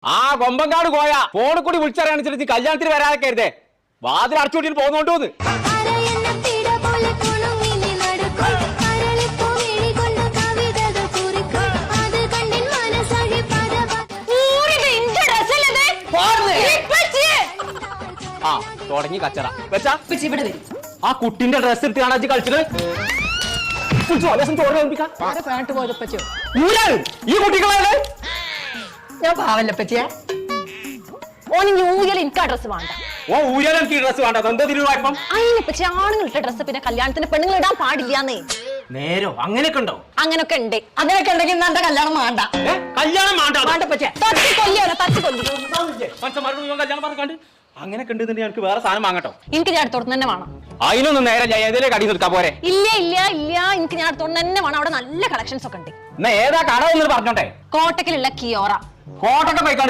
ആ കൊമ്പങ്കാട് പോയ ഫോണിൽ കൂടി വിളിച്ചറിയാണെന്നുവെച്ചിട്ട് കല്യാണത്തിന് വരാതെ കരുതേ വാതിൽ അടച്ചുകൂട്ടിട്ട് പോകുന്നോണ്ടോന്ന്. ആ തുടങ്ങി കച്ചറ വെച്ചാ ആ കുട്ടിന്റെ ഡ്രസ് എടുത്ത് കാണാൻ കളിച്ചത് ഈ കുട്ടികളെ ഞാൻ പാവല്ല പറ്റിയ ഓന് ഊയൽ എനിക്ക് ആ ഡ്രസ് വേണ്ട. ഓ ഊരാൻ എനിക്ക് ഡ്രസ് വേണ്ട. എന്താ തിരുവായ്പം അതിനെ പറ്റി ആണുങ്ങളിട്ട ഡ്രസ് പിന്നെ കല്യാണത്തിന് പെണ്ണുങ്ങൾ ഇടാൻ പാടില്ലാന്നേ. നേരോ അങ്ങനെയൊക്കെ ഉണ്ടോ? അങ്ങനൊക്കെ ഉണ്ട്. അങ്ങനെയൊക്കെ ഉണ്ടെങ്കിൽ എന്റെ കല്യാണം വേണ്ട. കല്യാണം വേണ്ട പറ്റിയ തച്ചു കൊല്ലിയാണ് തച്ചു കൊല്ലി കല്യാണം പറഞ്ഞാണ്ട് അങ്ങനെയൊക്കെ ഉണ്ട്. എനിക്ക് വേറെ സാധനം വാങ്ങട്ടോ. എനിക്ക് ഞാൻ അടുത്തോട്ട് തന്നെ വേണം. അതിനൊന്നും നേരെ ഏതിലേക്ക് അടി നിൽക്കാൻ പോരെ? ഇല്ല ഇല്ല ഇല്ല എനിക്ക് ഞാൻ അടുത്തോട്ട് തന്നെ വേണം. അവിടെ നല്ല കളക്ഷൻസ് ഒക്കെ ഉണ്ട്. എന്നാ ഏതാ കട എന്ന് പറഞ്ഞോട്ടെ. കോട്ടക്കിലുള്ള കിയോറ. കോട്ടൊക്കെ പോയിക്കാണ്